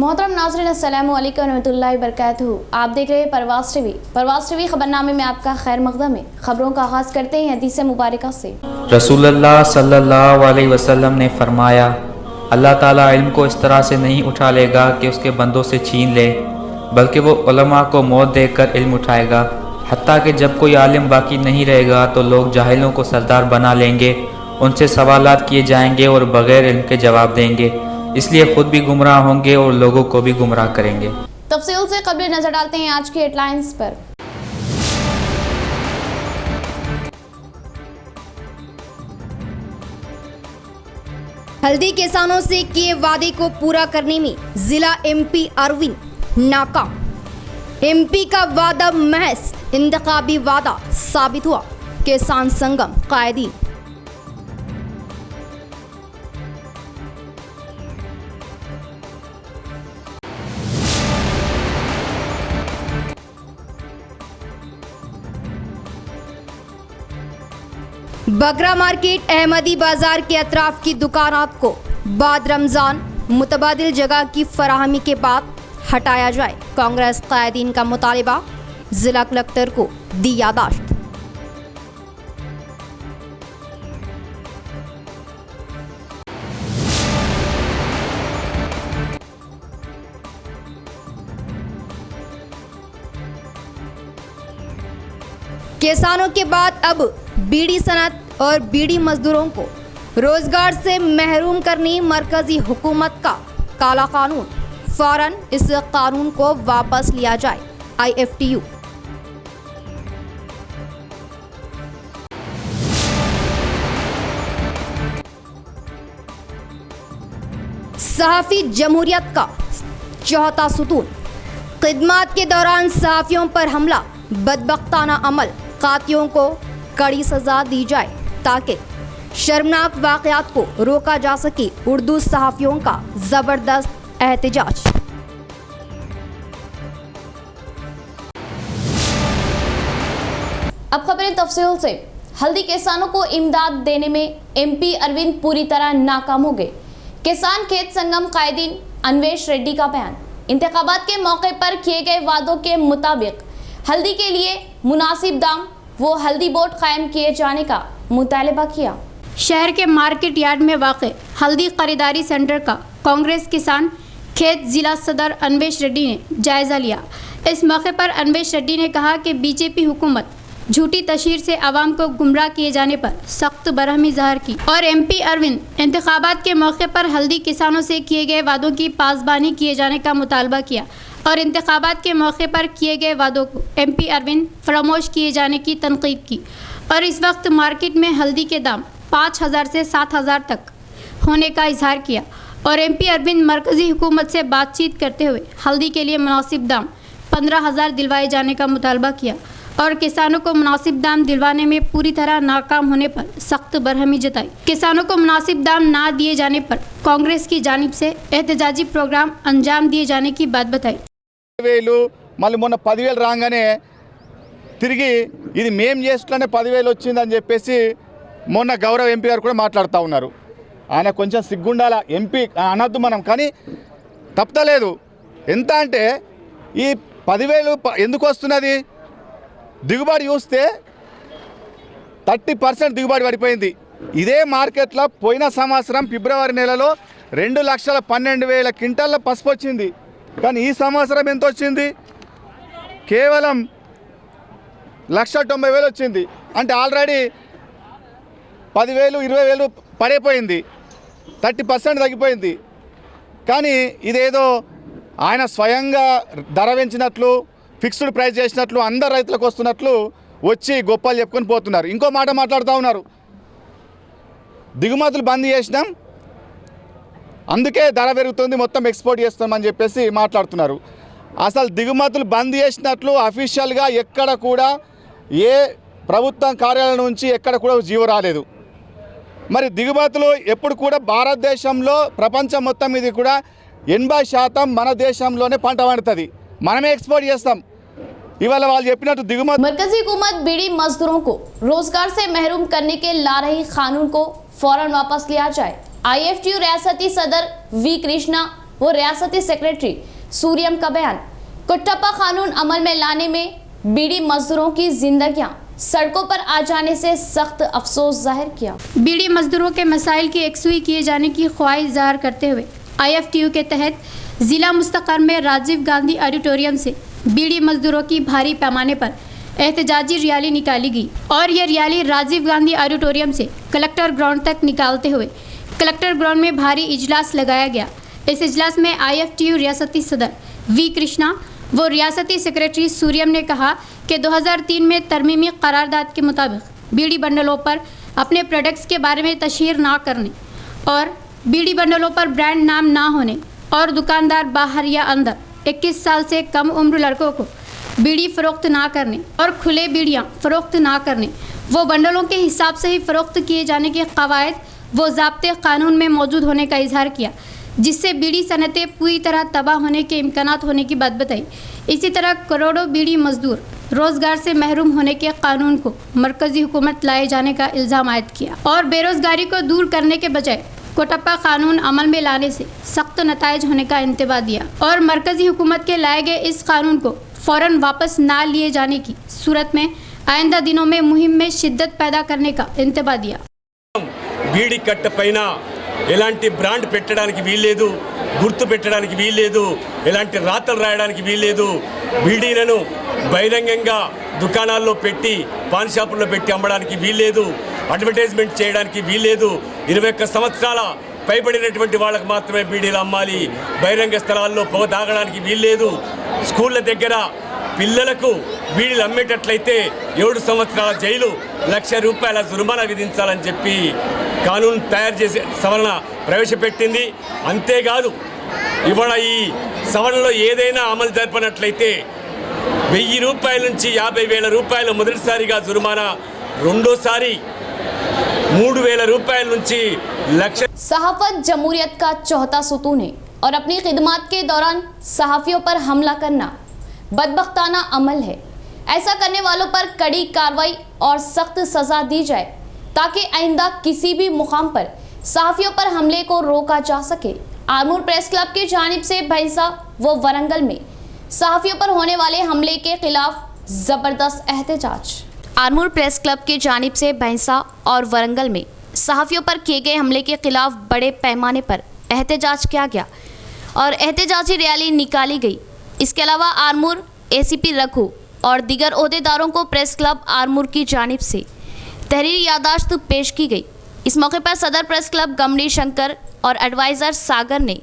मोहतरम नाज़रीन, अस्सलामु अलैकुम रहमतुल्लाहि व बरकातुहू। आप देख रहे हैं परवाज़ टीवी। परवाज़ टीवी खबरनामे में आपका खैर मक़दम है। खबरों का आगाज़ करते हैं हदीस मुबारका से। रसूलुल्लाह सल्लल्लाहु अलैहि वसल्लम ने फरमाया, अल्लाह ताला इल्म को इस तरह से नहीं उठा लेगा कि उसके बंदों से छीन ले, बल्कि वो उलमा को मौत देकर इल्म उठाएगा। हत्ता कि जब कोई आलिम बाकी नहीं रहेगा तो लोग जाहिलों को सरदार बना लेंगे, उनसे सवालात किए जाएंगे और बग़ैर इल्म के जवाब देंगे, इसलिए खुद भी गुमराह होंगे और लोगों को भी गुमराह करेंगे। तफसील से कबल नजर डालते हैं आज की हेडलाइंस पर। हल्दी किसानों से किए वादे को पूरा करने में जिला एमपी अरविंद नाकाम। एमपी का वादा महज इंतखाबी वादा साबित हुआ। किसान संगम कायदीन। बगरा मार्केट अहमदी बाजार के अतराफ की दुकानात को बाद रमज़ान मुतबादिल जगह की फराहमी के बाद हटाया जाए। कांग्रेस कायदीन का मुतालिबा, जिला कलेक्टर को दी यादाश्त। किसानों के बाद अब बीड़ी सनत और बीड़ी मजदूरों को रोजगार से महरूम करने मरकजी हुकूमत का काला कानून। फौरन इस कानून को वापस लिया जाए। IFTU। सहाफ़ी जमहूरियत का चौथा सुतून। खिदमत के दौरान सहाफ़ियों पर हमला, बदबख्ताना अमल, कातियों को कड़ी सजा दी जाए ताकि शर्मनाक वाक़यात को रोका जा सके। उर्दू सहाफ़ियों का ज़बरदस्त एहतजाज। अब खबरें तफसील से। हल्दी किसानों को इमदाद देने में MP अरविंद पूरी तरह नाकाम हो गए। किसान खेत संगम कायदीन अन्वेश रेड्डी का बयान। इंतखाबात के मौके पर किए गए वादों के मुताबिक हल्दी के लिए मुनासिब दाम वो हल्दी बोर्ड कायम किए जाने का मुतालबा किया। शहर के मार्केट यार्ड में वाक़े हल्दी खरीदारी सेंटर का कांग्रेस किसान खेत जिला सदर अन्वेश रेड्डी ने जायज़ा लिया। इस मौके पर अन्वेश रेड्डी ने कहा कि बीजेपी हुकूमत झूठी तशहीर से आवाम को गुमराह किए जाने पर सख्त बरहमी ज़ाहिर की और MP अरविंद इंतखाबात के मौके पर हल्दी किसानों से किए गए वादों की पासबानी किए जाने का मुतालबा किया और इंतखाबात के मौके पर किए गए वादों को MP अरविंद फरामोश किए जाने की तनकीद की और इस वक्त मार्केट में हल्दी के दाम 5,000 से 7,000 तक होने का इजहार किया और MP अरविंद मरकज़ी हुकूमत से बातचीत करते हुए हल्दी के लिए मुनासिब दाम 15,000 दिलवाए जाने का मुतालबा किया और किसानों को मुनासिब दाम दिलवाने में पूरी तरह नाकाम होने पर सख्त बरहमी जताई। किसानों को मुनासिब दाम ना दिए जाने पर कांग्रेस की जानिब से एहतजाजी प्रोग्राम अंजाम दिए जाने की बात बताई। మళ్ళీ మొన్న 10,000 రాగానే తిరిగి ఇది మేం చేస్తూనే 10,000 వచ్చిందని చెప్పేసి మొన్న గౌరవ MP గారు కూడా మాట్లాడుతూ ఉన్నారు. ఆయన కొంచెం సిగ్గుండాల. MP అనద్దు మనం, కానీ తప్పలేదు. ఎంత అంటే ఈ 10,000 ఎందుకు వస్తున్నది? దిగుబడి చూస్తే 30% దిగుబడి పడిపోయింది. ఇదే మార్కెట్లో పోయిన సంవత్సరం ఫిబ్రవరి నెలలో 2,12,000 క్వింటాల పసుపు వచ్చింది. కానీ ఈ సంవత్సరం ఎంత వచ్చింది? కేవలం 1,90,000 వచ్చింది. అంటే ఆల్రెడీ 10,000 20,000 పడిపోయింది. 30% తగ్గిపోయింది. కానీ ఇదేదో ఆయన స్వయంగా ధర పెంచినట్లు, ఫిక్స్డ్ ప్రైస్ చేసినట్లు, అందరు రైతులకు వస్తున్నట్లు వచ్చి గొప్పలు చెప్పుకొని పోతున్నారు. ఇంకో మాట మాట్లాడుతూ ఉన్నారు, దిగుమతులు బంద్ చేసినాం అందుకే ధర పెరుగుతుంది, మొత్తం ఎక్స్పోర్ట్ చేస్తామని చెప్పేసి మాట్లాడుతున్నారు. అసలు దిగుమతులు బంద్ చేసినట్లు అఫీషియల్గా ఎక్కడ కూడా ఏ ప్రభుత్వం కార్యాలయం నుంచి ఎక్కడ కూడా జీవో రాలేదు. మరి దిగుమతులు ఎప్పుడు కూడా భారతదేశంలో ప్రపంచం మొత్తం మీద కూడా 80% మన దేశంలోనే పంట పండుతుంది, మనమే ఎక్స్పోర్ట్ చేస్తాం. इवाला वाल చెప్పినట్టు దిగుమతి मरकजी हुकूमत बीड़ी मजदूरों को रोजगार से महरूम करने के ला रही कानून को फौरन वापस लिया जाए। IFTU रियासती सदर V कृष्णा वो रियासती सेक्रेटरी सूर्यम का बयान। कुट्टप्पा कानून अमल में लाने में बीड़ी मजदूरों की जिंदगियां सड़कों पर आ जाने से सख्त अफसोस जाहिर किया। बीड़ी मजदूरों के मसाइल की एकसुई किए जाने की ख्वाहिश जाहिर करते हुए IFTU के तहत जिला मुस्तक़र में राजीव गांधी ऑडिटोरियम से बीड़ी मजदूरों की भारी पैमाने पर एहतजाजी रैली निकाली गई और ये रैली राजीव गांधी ऑडिटोरियम से कलेक्टर ग्राउंड तक निकालते हुए कलेक्टर ग्राउंड में भारी इजलास लगाया गया। इस इजलास में IFTU रियासती सदर V कृष्णा व रियासती सेक्रेटरी सूर्यम ने कहा कि 2003 में तरमीमी करारदाद के मुताबिक बीड़ी बंडलों पर अपने प्रोडक्ट्स के बारे में तशहीर ना करने और बीड़ी बंडलों पर ब्रांड नाम ना होने और दुकानदार बाहर या अंदर 21 साल से कम उम्र लड़कों को बीड़ी फ़रोख्त ना करने और खुले बीड़ियाँ फ़रोख्त ना करने, वो बंडलों के हिसाब से ही फ़रोख्त किए जाने के कवायद व ज़ाब्ते कानून में मौजूद होने का इजहार किया, जिससे बीड़ी सनतें पूरी तरह तबाह होने के इम्कानात होने की बात बताई। इसी तरह करोड़ों बीड़ी मजदूर रोज़गार से महरूम होने के कानून को मरकज़ी हुकूमत लाए जाने का इल्ज़ाम आयद किया और बेरोज़गारी को दूर करने के बजाय कुट्टप्पा कानून अमल में लाने से सख्त नताइज होने का इंतबाह दिया और मरकज़ी हुकूमत के लाए गए इस कानून को फ़ौरन वापस ना लिए जाने की सूरत में आइंदा दिनों में मुहिम में शिद्दत पैदा करने का इंतबाह दिया। బీడి కట్ట పైన ఎలాంటి బ్రాండ్ పెట్టడానికి వీల్లేదు, గుర్తు పెట్టడానికి వీల్లేదు, ఎలాంటి రాతలు రాయడానికి వీల్లేదు, బీడీలను బహిరంగంగా దుకాణాల్లో పెట్టి పాన్ షాపుల్లో పెట్టి అమ్మడానికి వీల్లేదు, అడ్వర్టైజ్మెంట్ చేయడానికి వీల్లేదు, 21 సంవత్సరాల పైబడినటువంటి వాళ్ళకి మాత్రమే బీడీలు అమ్మాలి, బహిరంగ స్థలాల్లో పొగ తాగడానికి వీల్లేదు, స్కూళ్ళ దగ్గర పిల్లలకు బీడీలు అమ్మేటట్లయితే 7 సంవత్సరాల జైలు, ₹1,00,000 జుర్మానా విధించాలని చెప్పి కానూన్ తయారు చేసి సవరణ ప్రవేశపెట్టింది. అంతేకాదు ఇవాళ ఈ సవరణలో ఏదైనా అమలు జరపనట్లయితే ₹1,000 నుంచి ₹50,000 మొదటిసారిగా జుర్మానా, రెండోసారి ₹3,000 నుంచి ₹1,00,000। सहाफत जमहूरियत का चौथा सुतून है और अपनी खिदमत के दौरान सहाफ़ियों पर हमला करना बदबख्ताना अमल है। ऐसा करने वालों पर कड़ी कार्रवाई और सख्त सज़ा दी जाए ताकि आइंदा किसी भी मुकाम पर सहाफ़ियों पर हमले को रोका जा सके। आरमूर प्रेस क्लब की जानिब से भैंसा व वरंगल में सहाफ़ियों पर होने वाले हमले के खिलाफ ज़बरदस्त एहतजाज। आरमूर प्रेस क्लब की जानिब से भैंसा और वरंगल में सहाफ़ियों पर किए गए हमले के खिलाफ बड़े पैमाने पर एहतजाज किया गया और एहतजाजी रैली निकाली गई। इसके अलावा आरमूर ACP रघु और दीगर ओहदेदारों को प्रेस क्लब आरमूर की जानिब से तहरीरी यादाश्त पेश की गई। इस मौके पर सदर प्रेस क्लब गमड़ी शंकर और एडवाइज़र सागर ने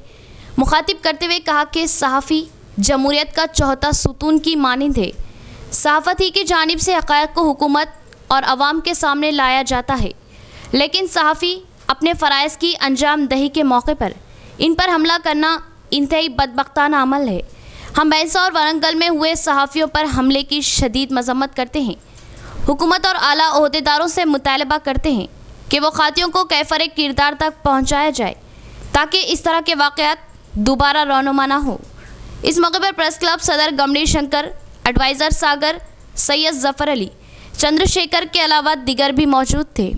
मुखातिब करते हुए कहा कि सहाफ़ी जमहूरियत का चौथा सुतून की मानिंद है। सहाफ़त ही की जानिब से हक़ाइक़ को हुकूमत और अवाम के सामने लाया जाता है, लेकिन सहाफ़ी अपने फ़राइज़ की अंजाम दही के मौके पर इन पर हमला करना इंतहाई बदबख्ताना अमल है। हम भैंसा और वरंगल में हुए सहाफ़ियों पर हमले की शदीद मज़म्मत करते हैं। हुकूमत और आला ओहदेदारों से मुतालबा करते हैं कि वो खातियों को कैफर किरदार तक पहुँचाया जाए ताकि इस तरह के वाक़यात दोबारा रौनुमा ना हो। इस मौके पर प्रेस क्लब सदर गमड़ी शंकर, एडवाइज़र सागर, सैयद जफ़र अली, चंद्रशेखर के अलावा दिगर भी मौजूद थे।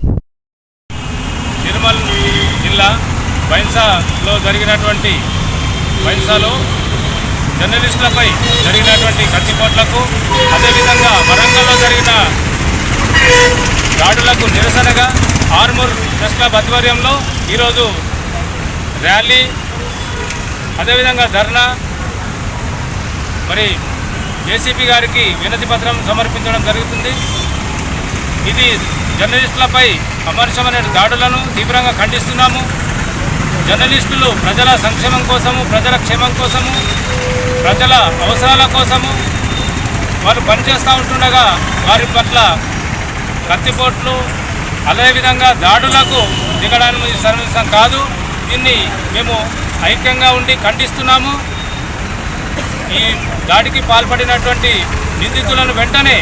నిర్మల్ జిల్లా బైన్సాలో జరిగినటువంటి బైన్సాలో జర్నలిస్టులపై జరిగినటువంటి కత్తిపోట్లకు, అదేవిధంగా వరంగల్లో జరిగిన దాడులకు నిరసనగా ఆర్మూర్ ప్రెస్ క్లబ్ ఆధ్వర్యంలో ఈరోజు ర్యాలీ, అదేవిధంగా ధర్నా, మరి ఏసీపీ గారికి వినతి పత్రం సమర్పించడం జరుగుతుంది. ఇది జర్నలిస్టులపై అమర్షమైన దాడులను తీవ్రంగా ఖండిస్తున్నాము. జర్నలిస్టులు ప్రజల సంక్షేమం కోసము, ప్రజల క్షేమం కోసము, ప్రజల అవసరాల కోసము వారు పనిచేస్తూ ఉంటుండగా వారి పట్ల కత్తిపోట్లు, అదేవిధంగా దాడులకు దిగడానికి సమంజసం కాదు. దీన్ని మేము ఐక్యంగా ఉండి ఖండిస్తున్నాము. ఈ దాడికి పాల్పడినటువంటి నిందితులను వెంటనే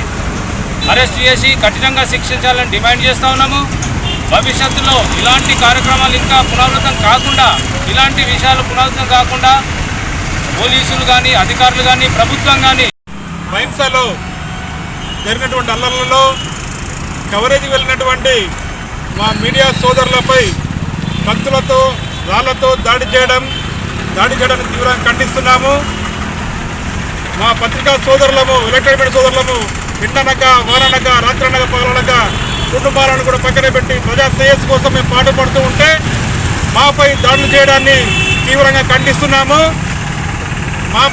అరెస్ట్ చేసి కఠినంగా శిక్షించాలని డిమాండ్ చేస్తూ ఉన్నాము. భవిష్యత్తులో ఇలాంటి కార్యక్రమాలు ఇంకా పునరావృతం కాకుండా, ఇలాంటి విషయాలు పునరావృతం కాకుండా పోలీసులు కానీ, అధికారులు కానీ, ప్రభుత్వం కానీ బైన్సాలో జరిగినటువంటి అల్లర్లలో కవరేజ్ వెళ్ళినటువంటి మా మీడియా సోదరులపై కత్తులతో, రాళ్లతో దాడి చేయడం, దాడి చేయడానికి తీవ్రంగా ఖండిస్తున్నాము. మా పత్రికా సోదరులము, ఎలక్ట్రానిక్ సోదరులము ఎండనక వాననక రాత్రనక పగలనక కుటుంబాలను కూడా పక్కన పెట్టి ప్రజా శ్రేయస్సు కోసం మేము పాటుపడుతూ ఉంటే మాపై దాడులు చేయడాన్ని తీవ్రంగా ఖండిస్తున్నాము. మా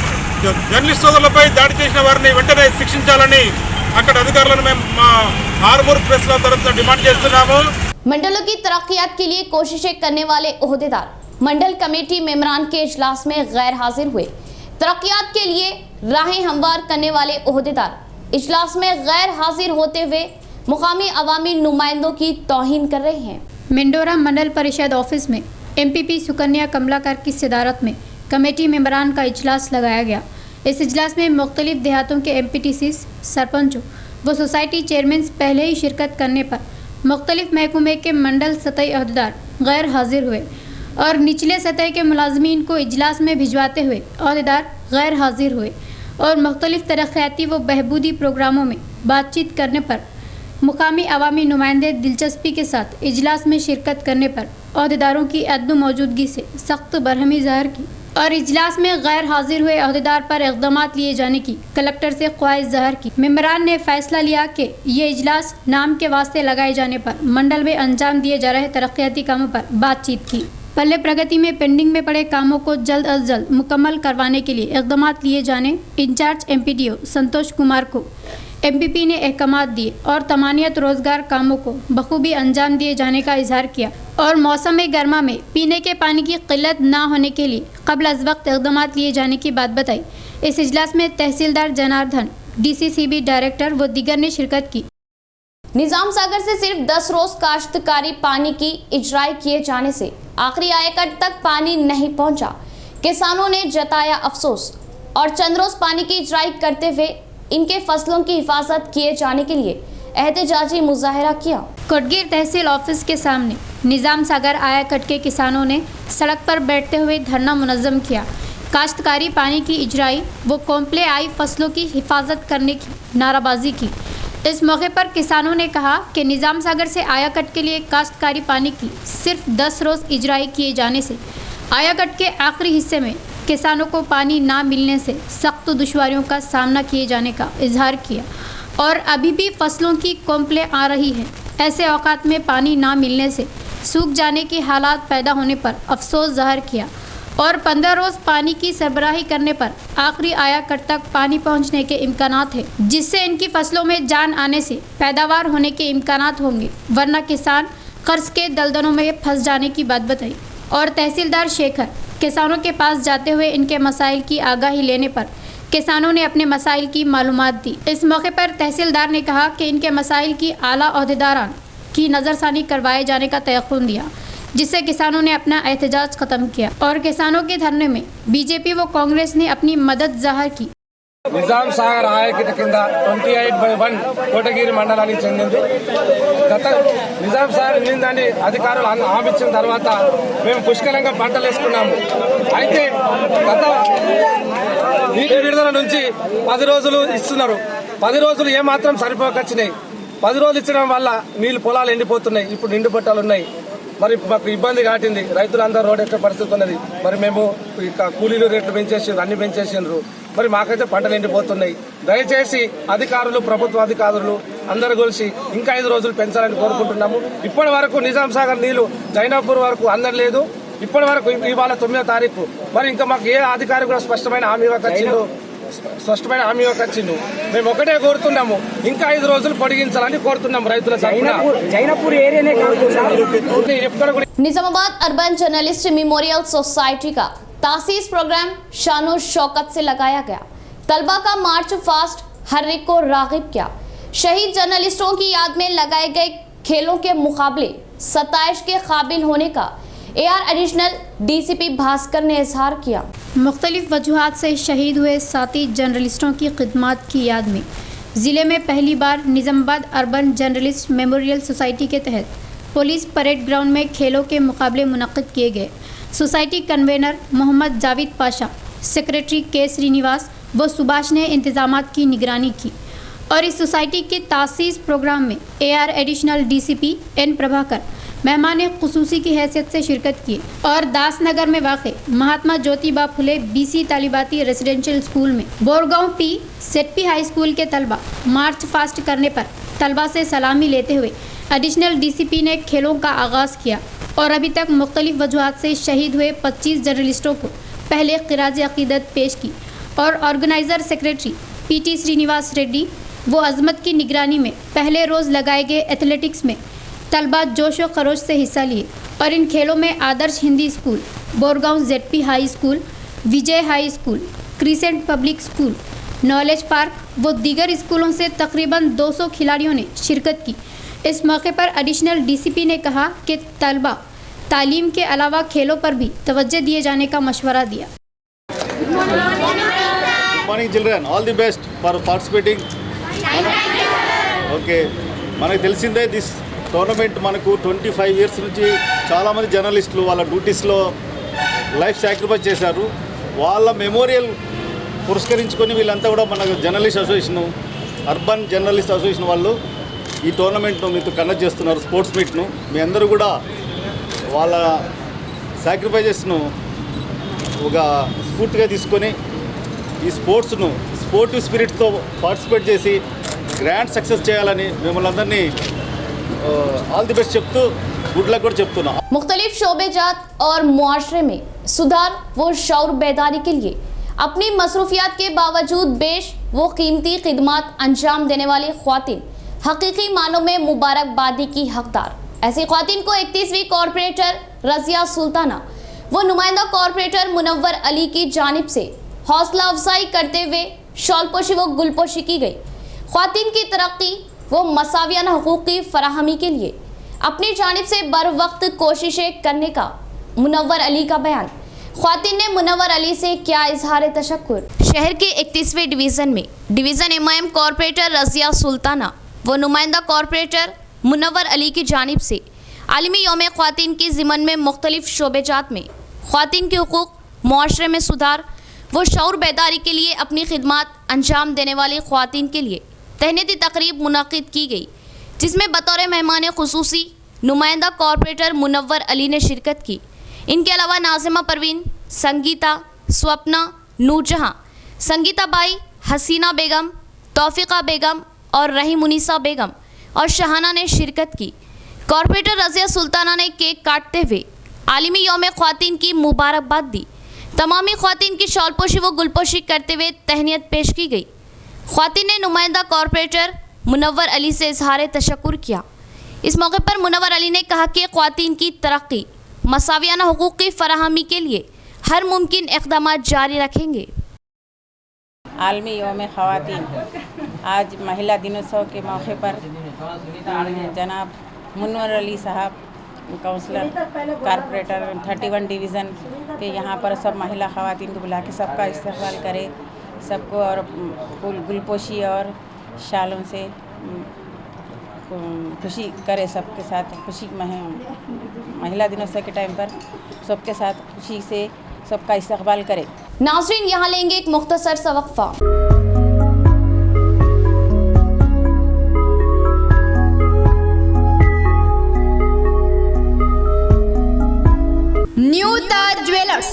జర్నలిస్ట్ సోదరులపై దాడి చేసిన వారిని వెంటనే శిక్షించాలని అక్కడ అధికారులను మేము మా ఆర్మూర్ ప్రెస్ క్లబ్ తరఫున డిమాండ్ చేస్తున్నాము. मंडलों की तरक्कियात के लिए कोशिशें करने वाले ओहदेदार मंडल कमेटी मेंबरान के इजलास में गैर हाजिर हुए। तरक्कियात के लिए राहें हमवार करने वाले ओहदेदार इजलास में गैर हाजिर होते हुए मुकामी अवामी नुमाइंदों की तौहीन कर रहे हैं। मिंडोरा मंडल परिषद ऑफिस में एमपीपी सुकन्या कमलाकर की सदारत में कमेटी मेंबरान का इजलास लगाया गया। इस इजलास में मुख्तलिफ देहातों के एमपीटीसीज, सरपंचों व सोसाइटी चेयरमैन पहले ही शिरकत करने पर मुख्तलिफ महकमे के मंडल सतही अहदेदार गैर हाजिर हुए और निचले सतह के मुलाजमीन को इजलास में भिजवाते हुए अहदेदार गैर हाजिर हुए और मुख्तलिफ तरक्याती व बहबूदी प्रोग्रामों में बातचीत करने पर मुकामी अवामी नुमाइंदे दिलचस्पी के साथ इजलास में शिरकत करने पर अहदेदारों की अदम मौजूदगी से सख्त बरहमी ज़ाहिर की और इजलास में गैर हाजिर हुए अहदेदार पर इक़दाम लिए जाने की कलेक्टर से ख्वाहिश ज़ाहिर की। मेंबरान ने फैसला लिया कि ये इजलास नाम के वास्ते लगाए जाने पर मंडल में अंजाम दिए जा रहे तरक्याती कामों पर बातचीत की। पल्ले प्रगति में पेंडिंग में पड़े कामों को जल्द अज जल्द मुकम्मल करवाने के लिए इक़दाम लिए जाने इंचार्ज एमपीडीओ संतोष कुमार को एमपीपी ने अहकामात दिए और तमानियत रोजगार कामों को बखूबी अंजाम दिए जाने का इजहार किया और मौसम गर्मा में पीने के पानी की किल्लत ना होने के लिए कबल अज वक्त इक़दाम लिए जाने की बात बताई। इस इजलास में तहसीलदार जनार्दन, डीसीसीबी डायरेक्टर व दीगर ने शिरकत की। निजाम सागर से सिर्फ 10 रोज काश्तकारी पानी की इजराई किए जाने से आखिरी आयकट तक पानी नहीं पहुंचा। किसानों ने जताया अफसोस और चंद रोज पानी की इजराई करते हुए इनके फसलों की हिफाजत किए जाने के लिए एहतजाजी मुजाहरा किया। कोटगीर तहसील ऑफिस के सामने निजाम सागर आयाकट के किसानों ने सड़क पर बैठते हुए धरना मुनज़्ज़म किया। काश्तकारी पानी की इजराई व कोंपले आई फसलों की हिफाजत करने की नाराबाजी की। इस मौके पर किसानों ने कहा कि निजाम सागर से आयाकट के लिए काश्तकारी पानी की सिर्फ 10 रोज़ इजराई किए जाने से आयाकट के आखिरी हिस्से में किसानों को पानी ना मिलने से सख्त दुश्वारियों का सामना किए जाने का इजहार किया और अभी भी फसलों की कोंपले आ रही है। ऐसे औकात में पानी ना मिलने से सूख जाने के हालात पैदा होने पर अफसोस जाहिर किया और 15 रोज़ पानी की सरबराही करने पर आखिरी आयाकट तक पानी पहुंचने के इम्कानात है, जिससे इनकी फसलों में जान आने से पैदावार होने के इम्कानात होंगे, वरना किसान कर्ज के दलदलों में फंस जाने की बात बताई। और तहसीलदार शेखर किसानों के पास जाते हुए इनके मसाइल की आगाही लेने पर किसानों ने अपने मसाइल की मालूमात दी। इस मौके पर तहसीलदार ने कहा कि इनके मसाइल की आला ओहदेदारान की नज़रसानी करवाए जाने का तयक़ुन दिया, जिससे किसानों ने अपना एहतजाज ख़त्म किया और किसानों के धरने में बीजेपी व कांग्रेस ने अपनी मदद जाहिर की। నిజాం సాగర్ ఆయకట్టు కింద 28/1 కోటగిరి మండలానికి చెందింది. గత నిజాం సాగర్ నిందని అధికారులు హామీ ఇచ్చిన తర్వాత మేము పుష్కలంగా పంటలు వేసుకున్నాము. అయితే గత నీటి విడుదల నుంచి 10 రోజులు ఇస్తున్నారు. 10 రోజులు ఏమాత్రం సరిపోకొచ్చినాయి. 10 రోజులు ఇచ్చడం వల్ల నీళ్ళు పొలాలు ఎండిపోతున్నాయి. ఇప్పుడు నిండు పట్టాలు ఉన్నాయి. మరి మాకు ఇబ్బంది కాటింది. రైతులందరూ రోడ్ ఎక్కే పరిస్థితి ఉన్నది. మరి మేము కూలీలు రేట్లు పెంచేసి అన్ని పెంచేసిండ్రు. మరి మాకైతే పంటలు ఎండిపోతున్నాయి. దయచేసి అధికారులు, ప్రభుత్వ అధికారులు అందరూ కలిసి ఇంకా 5 రోజులు పెంచాలని కోరుకుంటున్నాము. ఇప్పటి వరకు నిజాం సాగర్ నీళ్లు జైనాపూర్ వరకు అందలేదు. ఇప్పటి వరకు ఇవాళ 9వ తారీఖు మరి ఇంకా మాకు ఏ అధికారి కూడా స్పష్టమైన హామీ ఇవ్వకొచ్చిండు. మేము ఒకటే కోరుతున్నాము, ఇంకా 5 రోజులు పొడిగించాలని కోరుతున్నాము రైతుల తరఫున. Nizamabad urban journalist memorial society का तासीस प्रोग्राम शानो शौकत से लगाया गया। तलबा का मार्च फास्ट हर एक को रागिब किया। शहीद जर्नलिस्टों की याद में लगाए गए खेलों के मुकाबले 27 के काबिल होने का AR एडिशनल DCP भास्कर ने इजहार किया। मुख्तलिफ वजूहात से शहीद हुए साथी जर्नलिस्टों की खिदमत की याद में ज़िले में पहली बार Nizamabad urban journalist memorial society के तहत पुलिस परेड ग्राउंड में खेलों के मुकाबले मुनक्किद किए गए। Society convener Mohammed Javed Pasha, secretary K Srinivas व सुभाष ने इंतजामात की निगरानी की और इस सोसाइटी के तासीस प्रोग्राम में AR additional DCP N Prabhakar, मेहमान खुसूसी की हैसियत से शिरकत की और दासनगर में वाक़ Mahatma Jyotiba Phule BC तालिबाती residential school में Borgaon P ZP high school के तलबा मार्च फास्ट करने पर तलबा से सलामी लेते हुए एडिशनल DCP ने खेलों का आगाज़ किया और अभी तक मुख्तलिफ वजूहात से शहीद हुए 25 जर्नलिस्टों को पहले ख़िराज अक़ीदत पेश की और organiser secretary PT Srinivas Reddy वो अज़मत की निगरानी में पहले रोज़ लगाए गए एथलेटिक्स में तलबा जोश व खरोश से हिस्सा लिए और इन खेलों में Adarsh Hindi school, Borgaon ZP high school, Vijay high school, crescent public school, knowledge park व दीगर स्कूलों से तकरीबन 200 खिलाड़ियों ने शिरकत की। इस मौके पर एडिशनल DCP ने कहा कि तलबा तालीम के अलावा खेलों पर भी तवज्जो दिए जाने का मशवरा दिया। Good morning children, all the best for participating. Okay, మనకు తెలిసిందే దిస్ టోర్నమెంట్ మనకు 25 ఇయర్స్ నుంచి చాలామంది జర్నలిస్టులు వాళ్ళ డ్యూటీస్లో లైఫ్ సాక్రిఫైస్ చేశారు. వాళ్ళ మెమోరియల్ పురస్కరించుకొని వీళ్ళంతా కూడా మన journalist association, urban journalist association వాళ్ళు ఈ టోర్నమెంట్ను మీతో కండక్ట్ చేస్తున్నారు, స్పోర్ట్స్ మీట్ను. మీ అందరూ కూడా వాళ్ళ సాక్రిఫైజెస్ను ఒక స్ఫూర్తిగా తీసుకొని ఈ స్పోర్ట్స్ను స్పోర్టివ్ స్పిరిట్తో పార్టిసిపేట్ చేసి గ్రాండ్ సక్సెస్ చేయాలని మిమ్మల్ని అందరినీ ఆల్ ది బెస్ట్ చెప్తూ గుడ్ లక్ కూడా చెప్తున్నా. मुख्तलिफ शोबेजात और मुआशरे में सुधार व शौर बेदारी के लिए अपनी मसरूफियात के बावजूद बेश वो कीमती खिदमात अंजाम देने वाली ख्वातीन हकीकी मानों में मुबारकबादी की हकदार। ऐसी ख्वातीन को 31वीं कॉरपोरेटर रज़िया सुल्ताना वो नुमाइंदा कॉरपोरेटर मुनव्वर अली की जानिब से हौसला अफजाई करते हुए शॉलपोशी व गुलपोशी की गई। ख्वातीन की तरक्की व मसावियाना हकूक़ की फराहमी के लिए अपनी जानिब से बर वक्त कोशिशें करने का मुनव्वर अली का बयान। ख्वातीन ने मुनव्वर अली से क्या इजहार तशक्कुर। शहर के 31वें डिवीज़न में division MIM corporator Razia Sultana व नुमाइंदा कॉरपोरेटर मुनव्वर अली की जानिब से आलमी यौम ख्वातीन की ज़िमन में मुख्तलिफ शोबेजात में ख्वातीन के हुकूक़, मुआशरे में सुधार वो शौर बेदारी के लिए अपनी खिदमात अंजाम देने वाली ख्वातीन के लिए तहनीती तकरीब मुनाकिद की गई, जिसमें बतौर मेहमान खुसूसी नुमाइंदा कॉरपोरेटर मुनव्वर अली ने शिरकत की। इनके अलावा नाज़िमा परवीन, संगीता, स्वप्ना, नूरजहां, संगीता बाई, हसीना बेगम, तौफीका बेगम और रहीमुनिसा बेगम और शहाना ने शिरकत की। कॉरपोरेटर रज़िया सुल्ताना ने केक काटते हुए आलमी यौम ख्वातीन की मुबारकबाद दी। तमामी ख्वातीन की शॉलपोशी व गुलपोशी करते हुए तहनीत पेश की गई। ख्वातीन ने नुमाइंदा कॉरपोरेटर मुनव्वर अली से इजहार तशक्कुर किया। इस मौके पर मुनव्वर अली ने कहा कि ख्वातीन की तरक्की, मसावियाना हुकूक़ की फराहमी के लिए हर मुमकिन इक़दामात जारी रखेंगे। आलमी यौम ख़वातीन आज महिला दिनोत्सव के मौके पर जनाब मुनव्वर अली साहब काउंसलर कॉरपोरेटर 31 डिवीज़न के यहाँ पर सब महिला ख़वातीन को बुला के सबका इस्तकबाल करे, सबको और गुलपोशी और शालों से खुशी करे, सबके साथ खुशी महिला दिनोत्सव के टाइम पर सबके साथ खुशी से सबका इस्तकबाल करे। नाज़रीन, यहाँ लेंगे एक मुख्तसर सा वक्फा। न्यू ताज ज्वेलर्स,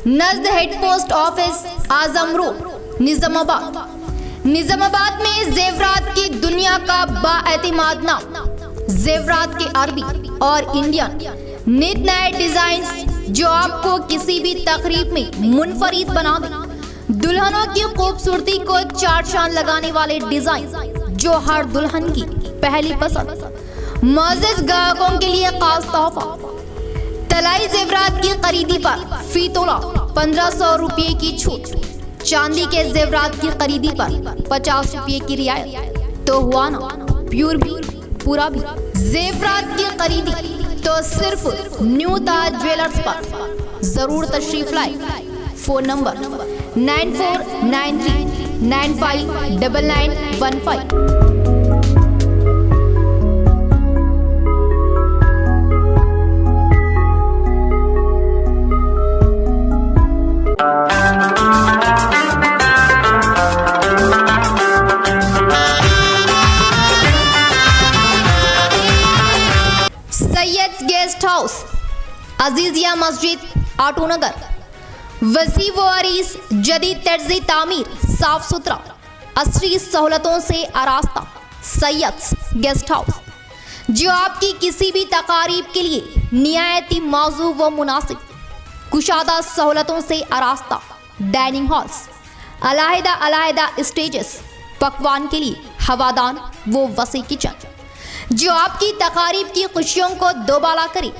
नज़द हेड पोस्ट ऑफिस, आजम रोड, निज़ामाबाद में जेवरात की दुनिया का बाएतिमाद नाम। जेवरात के अरबी और इंडियन नित नए डिजाइन जो आपको किसी भी तकरीब में मुनफरिद बना दे। दुल्हनों की खूबसूरती को चार चांद लगाने वाले डिजाइन जो हर दुल्हन की पहली पसंद। मुअज़्ज़िज़ ग्राहकों के लिए खास तोहफा, तलाई जेवरात की खरीदी पर फी तोला 1500 रुपये की छूट। चांदी के जेवरात की खरीदी पर 50 रुपये की रियायत। तो हुआ ना प्योर भी पूरा भी। जेवरात की खरीदी तो सिर्फ न्यू ताज ज्वेलर्स पर जरूर तशरीफ लाए। Phone number 9493959915। हाउस, अजीजिया मस्जिद, आटो नगर, वसी व अरीस, जदीद तर्ज़ तामीर, साफ सुथरा, असरी सहूलतों से आरास्ता सैयद्स गेस्ट हाउस, जो आपकी किसी भी तकारीब के लिए निहायती मौजू व मुनासिब, कुशादा सहूलतों से आरास्ता डाइनिंग हॉल्स, अलहदा स्टेजेस, पकवान के लिए हवादान वो वसी किचन, जो आपकी तकारीब की खुशियों को दोबाला करे,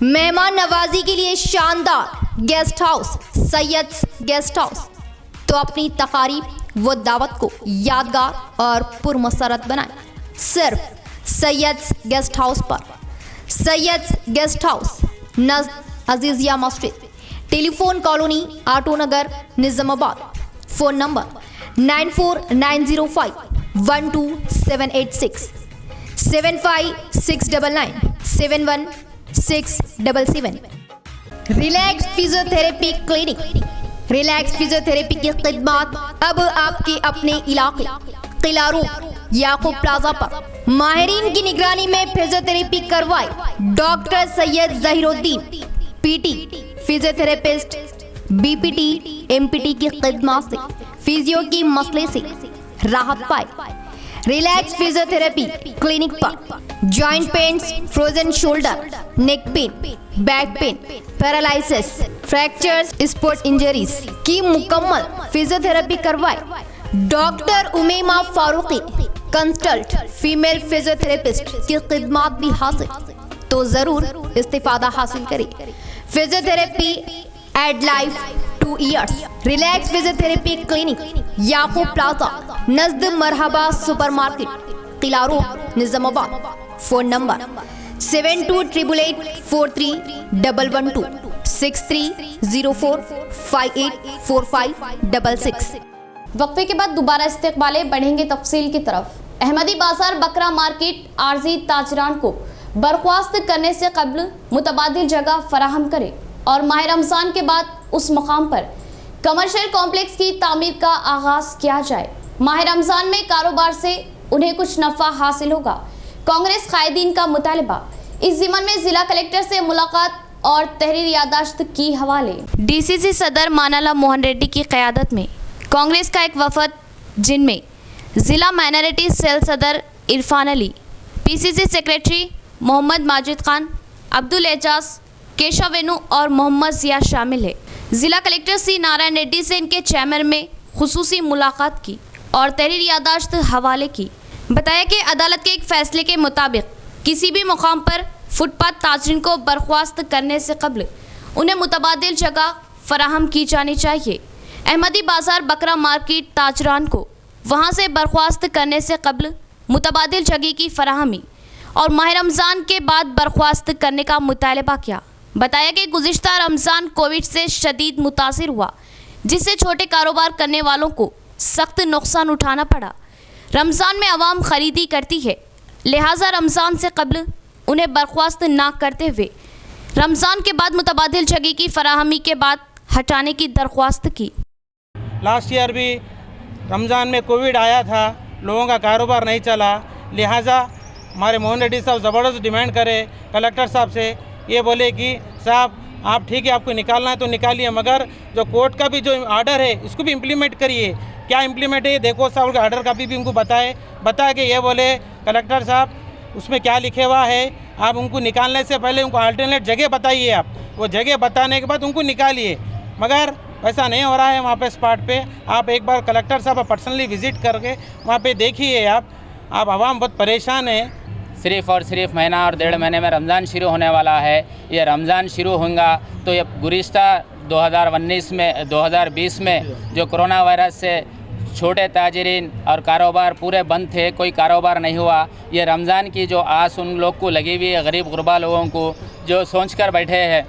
मेहमान नवाजी के लिए शानदार गेस्ट हाउस सैयद्स गेस्ट हाउस। तो अपनी तकारीब व दावत को यादगार और पुरमसरत बनाएं सिर्फ सैयद्स गेस्ट हाउस पर। सैयद्स गेस्ट हाउस नज़द अजीजिया मस्जिद, telephone colony, auto Nagar, Nizamabad. Phone number 9490512786, 75699716777। Relax physiotherapy clinic, relax physiotherapy की खिदमत अब आपके अपने इलाके किला रोड याकूब प्लाजा पर माहिरीन की निगरानी में फिजियोथेरेपी करवाए doctor Syed Zaheeruddin, PT, physiotherapist, BPT, MPT की खिदमत से फिजियो की मसले से राहत पाए। रिलैक्स फिजियोथेरेपी क्लिनिक पर joint pains, frozen shoulder, neck pain, back pain, paralysis, fractures, sports injuries की मुकम्मल फिजियोथेरेपी करवाए doctor Umema Farooqui, consult female physiotherapist की खिदमत भी हासिल। तो जरूर इस्तिफादा हासिल करें। Physiotherapy add life 2 years। Relax physiotherapy clinic Yakub plaza नज़द Marhaba supermarket, Qila road, Nizamabad. Phone number 7288843112, 6304584566। वक्फे के बाद दोबारा इस्तेक़बाले बढ़ेंगे तफसील की तरफ। अहमदी बाजार बकरा मार्केट आर्जी ताजरान को बर्खास्त करने से कबल मुतबादिल जगह फराहम करे और माह रमज़ान के बाद उस मकाम पर कमर्शियल कॉम्प्लेक्स की तामीर का आगाज़ किया जाए। माह रमज़ान में कारोबार से उन्हें कुछ नफ़ा हासिल होगा। कांग्रेस कायदीन का मुतालबा। इस ज़िमन में ज़िला कलेक्टर से मुलाकात और तहरीर यादाश्त की हवाले। डीसीसी सदर मानाला मोहन रेड्डी की क़यादत में कांग्रेस का एक वफद, जिनमें ज़िला माइनॉरिटी सेल सदर इरफान अली, पीसीसी सेक्रेटरी मोहम्मद माजिद खान, अब्दुल एजाज, केशव वेनु और मोहम्मद जिया शामिल है। ज़िला कलेक्टर सी नारायण रेड्डी से इनके चैम्बर में खुसूसी मुलाकात की और तहरीर यादाश्त हवाले की। बताया कि अदालत के एक फ़ैसले के मुताबिक किसी भी मुकाम पर फुटपाथ ताजरीन को बर्खास्त करने से कबल उन्हें मुतबादिल जगह फराहम की जानी चाहिए। अहमदी बाजार बकरा मार्केट ताजरान को वहां से बर्खास्त करने से कबल मुतबादिल जगह की फराहमी और माह रमज़ान के बाद बर्खास्त करने का मुतालबा किया। बताया कि गुज़िश्ता रमज़ान कोविड से शदीद मुतासिर हुआ, जिससे छोटे कारोबार करने वालों को सख्त नुकसान उठाना पड़ा। रमज़ान में आवाम ख़रीदी करती है, लिहाजा रमज़ान से कबल उन्हें बर्खास्त ना करते हुए रमज़ान के बाद मुतबादिल जगह की फराहमी के बाद हटाने की दरख्वास्त की। लास्ट ईयर भी रमज़ान में कोविड आया था, लोगों का कारोबार नहीं चला, लिहाजा हमारे मोहन रेड्डी साहब ज़बरदस्त डिमांड करे कलेक्टर साहब से, ये बोले कि साहब आप ठीक है, आपको निकालना है तो निकालिए, मगर जो कोर्ट का भी जो आर्डर है इसको भी इम्प्लीमेंट करिए। क्या इम्प्लीमेंट है देखो साहब, के आर्डर का भी उनको बता के ये बोले कलेक्टर साहब उसमें क्या लिखे हुआ है, आप उनको निकालने से पहले उनको अल्टरनेट जगह बताइए, आप वो जगह बताने के बाद उनको निकालिए। मगर वैसा नहीं हो रहा है वहाँ पे स्पॉट पे। आप एक बार कलेक्टर साहब पर्सनली विज़िट करके वहाँ पे देखिए। आप आवाम बहुत परेशान है। सिर्फ़ और सिर्फ महीना और 1.5 महीने में रमज़ान शुरू होने वाला है। ये रमज़ान शुरू होगा तो ये गुज़िश्ता 2020 में जो कोरोना वायरस से छोटे ताजरीन और कारोबार पूरे बंद थे, कोई कारोबार नहीं हुआ। ये रमज़ान की जो आस उन लोग को लगी हुई है, गरीब गुरबा लोगों को, जो सोच कर बैठे हैं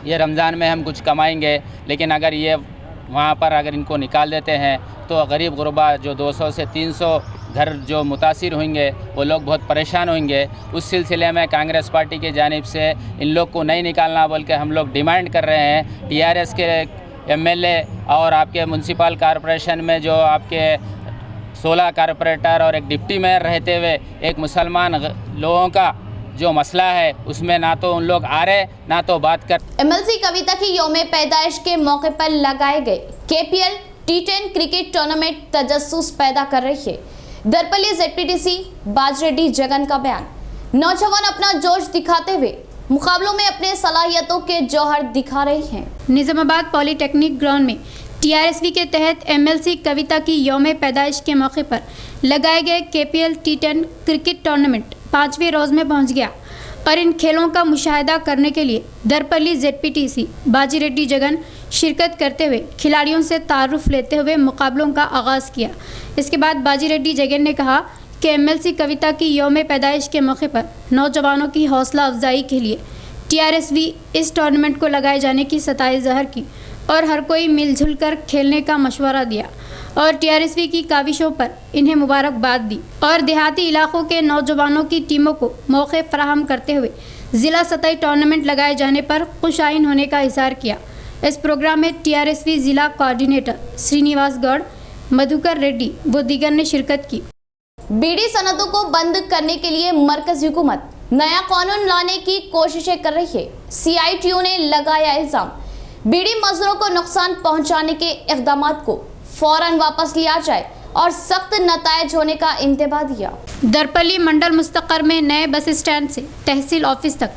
ये रमज़ान में हम कुछ कमाएंगे, लेकिन अगर ये वहाँ पर अगर इनको निकाल देते हैं तो गरीब गुरबा जो 200 से 300 घर जो मुतासिर होंगे वो लोग बहुत परेशान होंगे। उस सिलसिले में कांग्रेस पार्टी की जानिब से इन लोग को नहीं निकालना बोल के हम लोग डिमांड कर रहे हैं। टीआरएस के एमएलए और आपके म्यूनसिपल कॉरपोरेशन में जो आपके 16 कॉरपोरेटर और एक डिप्टी मेयर रहते हुए एक मुसलमान लोगों का जो मसला है उसमें ना तो उन लोग आ रहे ना तो बात कर। एमएलसी कविता की यौम पैदाइश के मौके पर लगाए गए KPL T10 क्रिकेट टूर्नामेंट तजस्सुस पैदा कर रही है। दरपल्ली ZPTC बाजरेड्डी जगन का बयान। नौजवान अपना जोश दिखाते हुए मुकाबलों में अपने सलाहियतों के जौहर दिखा रहे हैं। निजामाबाद पॉलीटेक्निक ग्राउंड में TRSV के तहत MLC कविता की यौम पैदाइश के मौके पर लगाए गए KPL T10 क्रिकेट टूर्नामेंट 5वें रोज़ में पहुंच गया और इन खेलों का मुशाहिदा करने के लिए दरपल्ली ZPTC बाजीरेड्डी जगन शिरकत करते हुए खिलाड़ियों से तारुफ लेते हुए मुकाबलों का आगाज़ किया। इसके बाद बाजीरेड्डी जगन ने कहा कि MLC कविता की यौम पैदाइश के मौके पर नौजवानों की हौसला अफजाई के लिए TRSV इस टूर्नामेंट को लगाए जाने की सताई ज़ाहिर की और हर कोई मिलजुल कर खेलने का मशवरा दिया और TRSV की काविशों पर इन्हें मुबारकबाद दी और देहाती इलाकों के नौजवानों की टीमों को मौके फराहम करते हुए ज़िला सतही टूर्नामेंट लगाए जाने पर खुशाइन होने का इज़हार किया। इस प्रोग्राम में TRSV ज़िला कोऑर्डिनेटर श्रीनिवास गौड़, मधुकर रेड्डी व दीगर ने शिरकत की। बीड़ी सनतों को बंद करने के लिए मरकज़ी हुकूमत नया कानून लाने की कोशिशें कर रही है। CITU ने लगाया इल्ज़ाम, बीड़ी मजदूरों को नुकसान पहुंचाने के इक़दामात को फौरन वापस लिया जाए और सख्त नतायज होने का इंतबाह दिया। दरपल्ली मंडल मुस्तक़र में नए बस स्टैंड से तहसील ऑफिस तक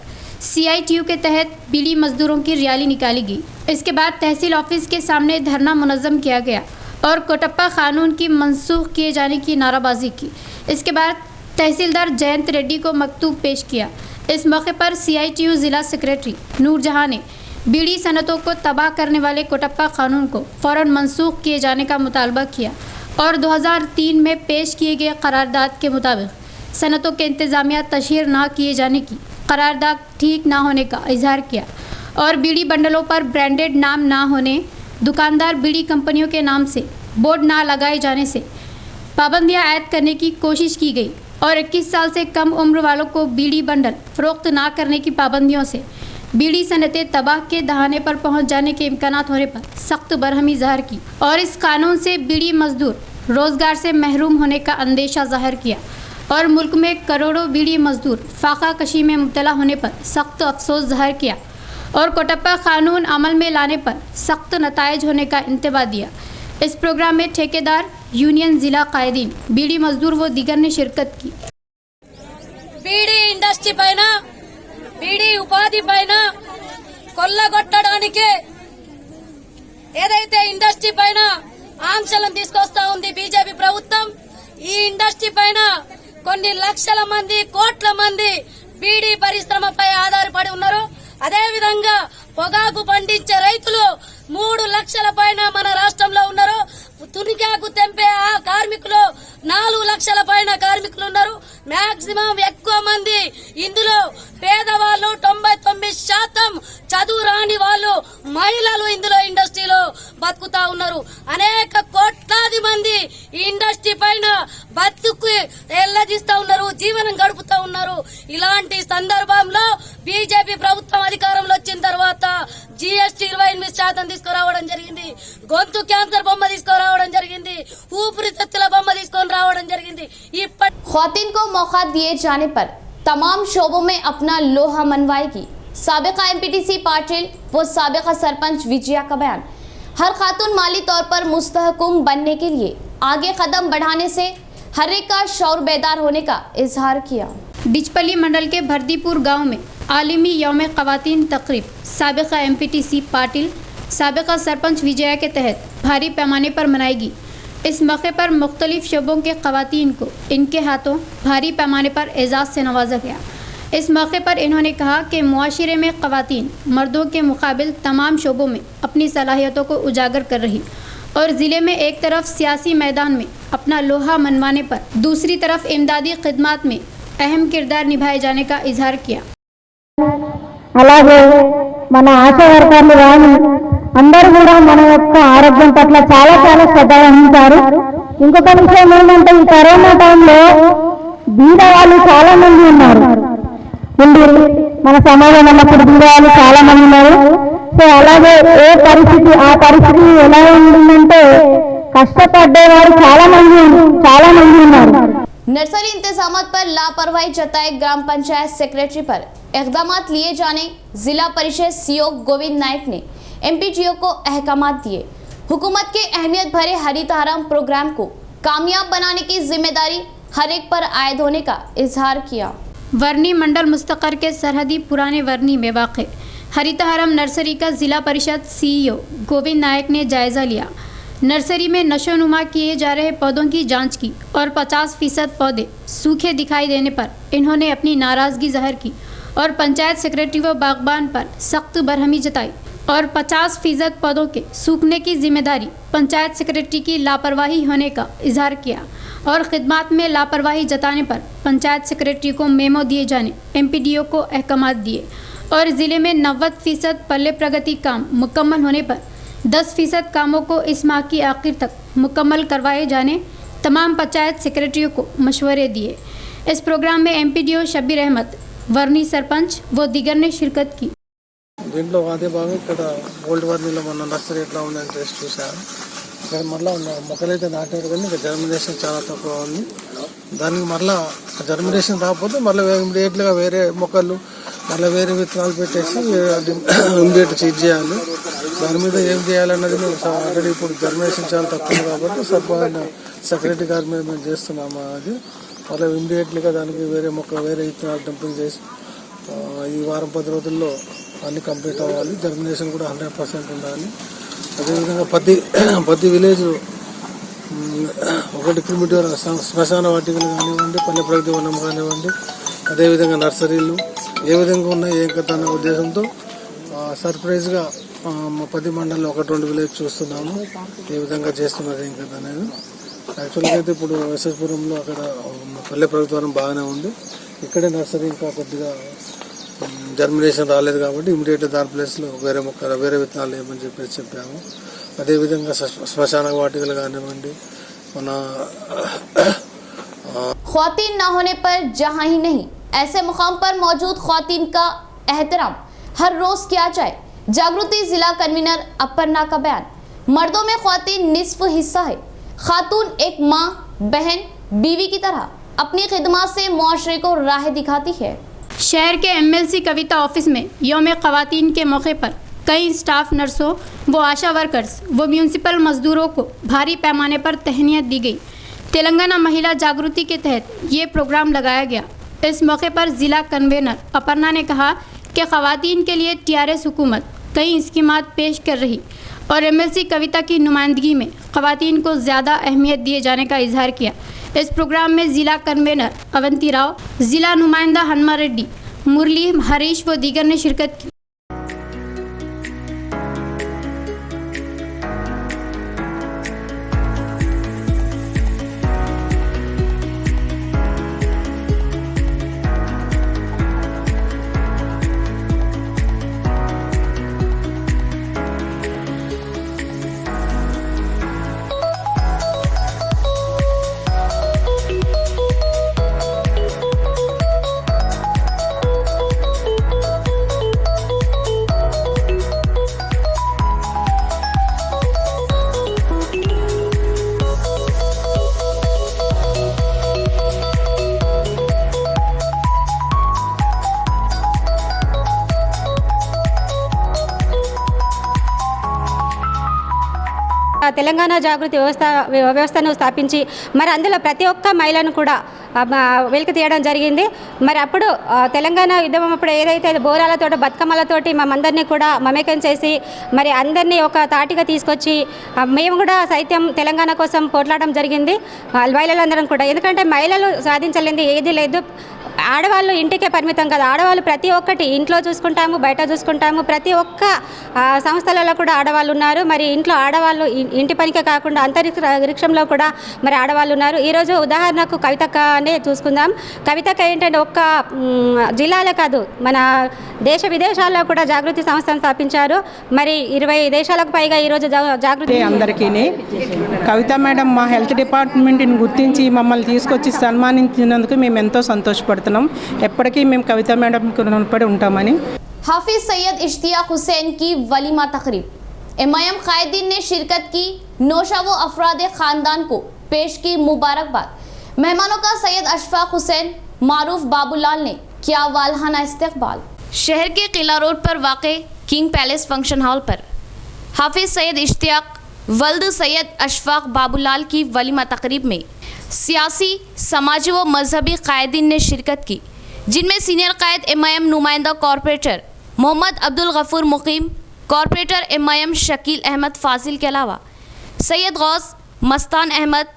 CITU के तहत बीड़ी मजदूरों की रैली निकाली गई। इसके बाद तहसील ऑफिस के सामने धरना मुनज़्ज़म किया गया और कोटप्पा कानून की मनसूख किए जाने की नाराबाजी की। इसके बाद तहसीलदार जयंत रेड्डी को मकतूब पेश किया। इस मौके पर CITU ज़िला सेक्रेटरी नूरजहां ने बीड़ी सनतों को तबाह करने वाले कोटप्पा कानून को फ़ौरन मनसूख किए जाने का मुतालबा किया और 2003 में पेश किए गए करारदाद के मुताबिक सनतों के इंतज़ामिया तशहीर ना किए जाने की करारदाद ठीक ना होने का इजहार किया और बीड़ी बंडलों पर ब्रांडेड नाम ना होने, दुकानदार बीड़ी कंपनियों के नाम से बोर्ड ना लगाए जाने से पाबंदियाँ आयद करने की कोशिश की गई और 21 साल से कम उम्र वालों को बीड़ी बंडल फ़रोख्त ना करने की पाबंदियों से बीड़ी सनतें तबाह के दहाने पर पहुंच जाने के इम्कानात होने पर सख्त बरहमी ज़ाहिर की और इस कानून से बीड़ी मजदूर रोज़गार से महरूम होने का अंदेशा ज़ाहिर किया और मुल्क में करोड़ों बीड़ी मजदूर फाका कशी में मुब्तला होने पर सख्त अफसोस ज़ाहिर किया और कोटप्पा कानून अमल में लाने पर सख्त नतायज होने का इंतबाह दिया। इस प्रोग्राम में ठेकेदार, यूनियन, ज़िला कायदीन, बीड़ी मजदूर व दीगर ने शिरकत की। बीड़ी इंडस्ट्री पैना, बीड़ी उपाधि पैना కొల్లగొట్టడానికి ఏదైతే ఇండస్ట్రీ పైన ఆంక్షలను తీసుకొస్తా ఉంది బీజేపీ ప్రభుత్వం, ఈ ఇండస్ట్రీ పైన కొన్ని లక్షల మంది, కోట్ల మంది బీడీ పరిశ్రమపై ఆధారపడి ఉన్నారు. అదే విధంగా పొగాకు పండించే రైతులు 3 లక్షల పైన మన రాష్ట్రంలో ఉన్నారు. తునికాకు తెంపే ఆ కార్మికులు 4 లక్షల పైన కార్మికులు ఉన్నారు. మాక్సిమం ఎక్కువ మంది ఇందులో పేదవాళ్ళు, 99% చదువు రాని వాళ్ళు, మహిళలు ఇందులో ఇండస్ట్రీలో బతుకుతా ఉన్నారు. అనేక కోట్లాది మంది ఈ ఇండస్ట్రీ పైన బతుకు ఎల్లదీస్తా ఉన్నారు, జీవనం గడుపుతా ఉన్నారు. ఇలాంటి సందర్భంలో బీజేపీ ప్రభుత్వం అధికారంలో వచ్చిన తర్వాత GST 28% తీసుకురావడం జరిగింది. గొంతు క్యాన్సర్ బొమ్మ తీసుకురావడం జరిగింది. ఊపిరితిత్తుల బొమ్మ తీసుకొని రావడం జరిగింది. ख्वातीन को मौका दिए जाने पर तमाम शोबों में अपना लोहा मनवाएगी। साबिका MPTC पाटिल व साबिका सरपंच विजया का बयान। हर खातून माली तौर पर मुस्तहकम बनने के लिए आगे कदम बढ़ाने से हर एक का शौर बेदार होने का इजहार किया। डिचपल्ली मंडल के भरदीपुर गांव में आलिमी यौम ख़वातीन तकरीब साबिका MPTC पाटिल, साबिका सरपंच विजया के तहत भारी पैमाने पर मनाएगी। इस मौके पर मुख्तलिफ शोबों के ख़वातीन को इनके हाथों भारी पैमाने पर एजाज़ से नवाजा गया। इस मौके पर इन्होंने कहा कि मुआशरे में ख़वातीन मर्दों के मुकाबिल तमाम शोबों में अपनी सलाहियतों को उजागर कर रही और ज़िले में एक तरफ सियासी मैदान में अपना लोहा मनवाने पर दूसरी तरफ इमदादी खिदमात में अहम किरदार निभाए जाने का इजहार किया। అలాగే మన ఆశా వర్కర్లు కానీ అందరూ కూడా మన యొక్క ఆరోగ్యం పట్ల చాలా శ్రద్ధ వహించారు. ఇంకొక విషయం ఏంటంటే ఈ కరోనా టైంలో బీద వాళ్ళు చాలా మంది ఉన్నారు. మన సమాజంలో ఉన్నప్పుడు బీద వాళ్ళు చాలా మంది ఉన్నారు. సో అలాగే ఆ పరిస్థితి ఎలా ఉంటుందంటే కష్టపడ్డేవారు చాలా మంది ఉన్నారు. नर्सरी इंतजामात पर लापरवाही जताए ग्राम पंचायत सेक्रेटरी पर इक़दामात लिए जाने जिला परिषद सीओ गोविंद नायक ने एमपीडीओ को अहकामात दिए। हुकूमत के अहमियत भरे हरितहारम प्रोग्राम को कामयाब बनाने की जिम्मेदारी हर एक पर आयद होने का इजहार किया। वर्नी मंडल मुस्तकर के सरहदी पुराने वर्नी में वाक़ हरितहारम नर्सरी का जिला परिषद सीईओ गोविंद नायक ने जायज़ा लिया। नर्सरी में नशोनुमा किए जा रहे पौधों की जांच की और 50% पौधे सूखे दिखाई देने पर इन्होंने अपनी नाराज़गी जाहिर की और पंचायत सेक्रेटरी व बागबान पर सख्त बरहमी जताई और 50% पौधों के सूखने की जिम्मेदारी पंचायत सेक्रेटरी की लापरवाही होने का इजहार किया और खिदमत में लापरवाही जताने पर पंचायत सेक्रेटरी को मेमो दिए जाने एमपीडीओ को अहकामात दिए और ज़िले में 90% पल्ले प्रगति काम मुकम्मल होने पर 10% कामों को इस माह की आखिर तक मुकम्मल करवाए जाने तमाम पंचायत सेक्रेटरियों को मशवरे दिए। इस प्रोग्राम में एमपीडीओ शब्बीर अहमद, वर्नी सरपंच व दीगर ने शिरकत की। దీంట్లో అదే భాగం ఇక్కడ ఓల్డ్ వర్నీలో మన నర్సరీ ఎట్లా ఉందని టెస్ట్ చూసారు. ఇక్కడ మళ్ళీ మొక్కలైతే నాటారు కానీ ఇంకా జర్మినేషన్ చాలా తక్కువ ఉంది. దానికి మళ్ళీ జర్మినేషన్ రాకపోతే మళ్ళీ ఇమీడియట్గా వేరే మొక్కలు మళ్ళీ వేరే విత్తనాలు పెట్టేసి ఇమీడియట్ చీజ్ చేయాలి. దాని మీద ఏం చేయాలన్నది ఆల్రెడీ ఇప్పుడు జర్మినేషన్ చాలా తక్కువ కాబట్టి సర్పంచ్ సెక్రటరీ గారి మీద మేము చేస్తున్నాము. అది మళ్ళీ ఇమీడియట్లీగా దానికి వేరే మొక్క వేరే విత్తనాలు డంపింగ్ చేసి ఈ వారం 10 రోజుల్లో అన్నీ కంప్లీట్ అవ్వాలి. జర్మినేషన్ కూడా 100% ఉండాలి. అదేవిధంగా ప్రతి విలేజ్ 1 కిలోమీటర్ శ్మశాన వాటికలు కానివ్వండి, పల్లె ప్రగతి వనం కానివ్వండి, అదేవిధంగా నర్సరీలు ఏ విధంగా ఉన్నాయి ఏం కథ అన్న ఉద్దేశంతో సర్ప్రైజ్గా 10 మండలంలో 1-2 విలేజ్ చూస్తున్నాము ఏ విధంగా చేస్తున్నారు ఏం కథ అనేది. యాక్చువల్గా అయితే ఇప్పుడు ఎస్ఎస్పురంలో అక్కడ పల్లె ప్రగతి వనం బాగానే ఉంది. ఇక్కడే నర్సరీ ఇంకా కొద్దిగా జర్మినేషన్ రాలేదు కాబట్టి ఇమీడియట్గా దాని ప్లేస్లో వేరే మొక్క వేరే విత్తనాలు ఏమని చెప్పాము. అదేవిధంగా శ్మశాన వాటికలు కానివ్వండి మన ख्वातीन न होने पर जहां ही नहीं ऐसे मुकाम पर मौजूद ख्वातीन का एहतराम हर रोज किया जाए। जागृति जिला कन्वीनर अपर्णा का बयान। मर्दों में ख्वातीन निस्फ हिस्सा है। खातून एक माँ, बहन, बीवी की तरह अपनी खिदमत से मुआशरे को राह दिखाती है। शहर के एमएलसी कविता ऑफिस में यौम ख़वातीन के मौके पर कई स्टाफ नर्सों व आशा वर्कर्स व म्यूनसिपल मजदूरों को भारी पैमाने पर तहनीत दी गई। तेलंगाना महिला जागृति के तहत ये प्रोग्राम लगाया गया। इस मौके पर ज़िला कन्वेनर अपर्णा ने कहा कि ख़वातीन के लिए टीआरएस हुकूमत कई स्कीमात पेश कर रही और एमएलसी कविता की नुमाइंदगी में ख़वातीन को ज़्यादा अहमियत दिए जाने का इजहार किया। इस प्रोग्राम में ज़िला कन्वेनर अवंती राव, ज़िला नुमाइंदा हनुमा रेड्डी, मुरली, हरीश व दीगर ने शिरकत की। తెలంగాణ జాగృతి వ్యవస్థను స్థాపించి మరి అందులో ప్రతి ఒక్క మహిళను కూడా వెలికి తీయడం జరిగింది. మరి అప్పుడు తెలంగాణ ఉద్యమం అప్పుడు ఏదైతే బోరాలతోటి బతుకమ్మలతోటి మనందరినీ కూడా మమేకం చేసి మరి అందరినీ ఒక తాటిగా తీసుకొచ్చి మేము కూడా సైత్యం తెలంగాణ కోసం పోట్లాడడం జరిగింది మహిళలందరం కూడా. ఎందుకంటే మహిళలు సాధించలేనిది ఏది లేదు. ఆడవాళ్ళు ఇంటికే పరిమితం కదా. ఆడవాళ్ళు ప్రతి ఒక్కటి ఇంట్లో చూసుకుంటాము, బయట చూసుకుంటాము, ప్రతి ఒక్క సంస్థలలో కూడా ఆడవాళ్ళు ఉన్నారు. మరి ఇంట్లో ఆడవాళ్ళు ఇంటి పనికే కాకుండా అంతరిక్షంలో కూడా మరి ఆడవాళ్ళు ఉన్నారు. ఈరోజు ఉదాహరణకు కవితక్కనే చూసుకుందాం. కవితక్క ఏంటంటే ఒక్క జిల్లాలో కాదు మన దేశ విదేశాల్లో కూడా జాగృతి సంస్థను స్థాపించారు. మరి 20 దేశాలకు పైగా ఈరోజు జాగృతి అందరికీ కవిత మేడం మా హెల్త్ డిపార్ట్మెంట్ని గుర్తించి మమ్మల్ని తీసుకొచ్చి సన్మానించినందుకు మేము ఎంతో సంతోషపడుతున్నాం. ఎప్పటికీ మేము కవిత మేడంకి రుణపడి ఉంటామని. हाफिज सैयद इश्तियाक हुसैन की वलीमा तकरीब। एमआईएम कायदीन ने शिरकत की। नौशा व अफराद ख़ानदान को पेश की मुबारकबाद। मेहमानों का सैयद अशफाक हुसैन मारूफ बाबूलाल ने किया वालहाना इस्तकबाल। शहर के किला रोड पर वाक़े किंग पैलेस फंक्शन हॉल पर हाफिज सैयद इश्तियाक वल्द सैयद अशफाक बाबूलाल की वलीमा तकरीब में सियासी, समाजी व मजहबी कायदीन ने शिरकत की, जिनमें सीनियर कायद MIM नुमाइंदा कॉरपोरेटर मोहम्मद अब्दुल गफूर मुकीम, कॉरपोरेटर MIM शकील अहमद फाजिल के अलावा सैयद गौस, मस्तान अहमद,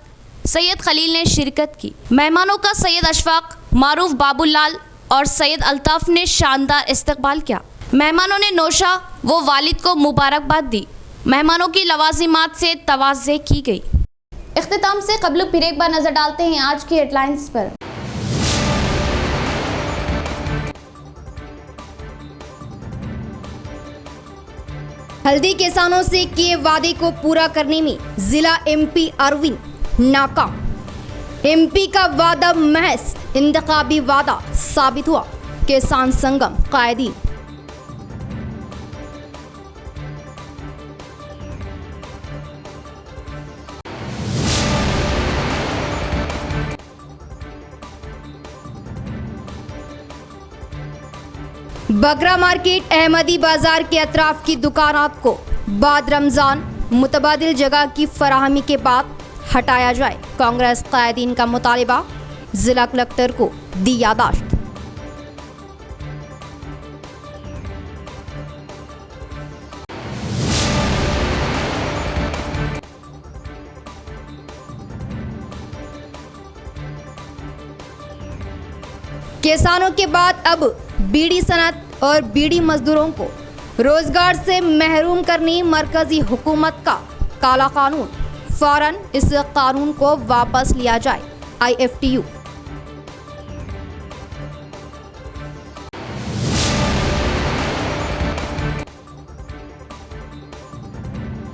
सैयद खलील ने शिरकत की। मेहमानों का सैयद अशफाक मारूफ बाबूलाल और सैयद अल्ताफ़ ने शानदार इस्तकबाल किया। मेहमानों ने नौशा व वालिद को मुबारकबाद दी। मेहमानों की लवाजिमात से तवाज़े की गई। इख्तिताम से कबल फिर एक बार नजर डालते हैं आज की हेडलाइंस पर। हल्दी किसानों से किए वादे को पूरा करने में जिला MP अरविंद नाकाम। MP का वादा महज इंतखाबी वादा साबित हुआ। किसान संगम कायदीन। बगरा मार्केट अहमदी बाजार के अतराफ की दुकानात को बाद रमज़ान मुतबादिल जगह की फराहमी के बाद हटाया जाए। कांग्रेस कायदीन का मुतालिबा। जिला कलेक्टर को दी यादाश्त। किसानों के बाद अब बीड़ी सनत और बीड़ी मजदूरों को रोजगार से महरूम करने मरकजी हुकूमत का काला कानून। फौरन इस कानून को वापस लिया जाए। IFTU।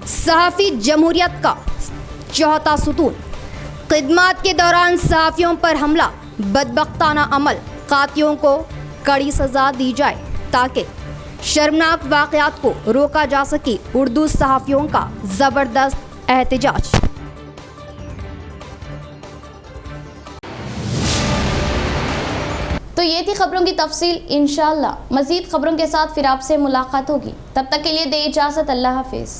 सहाफ़ी जमहूरियत का चौथा सुतून। खिदमत के दौरान सहाफ़ियों पर हमला, बदबख्ताना अमल, कातियों को कड़ी सजा दी जाए ताकि शर्मनाक वाक़यात को रोका जा सके। उर्दू सहाफ़ियों का ज़बरदस्त एहतजाज। तो ये थी खबरों की तफसील। इंशाअल्लाह मज़ीद खबरों के साथ फिर आपसे मुलाकात होगी। तब तक के लिए दे इजाज़त। अल्लाह हाफिज़।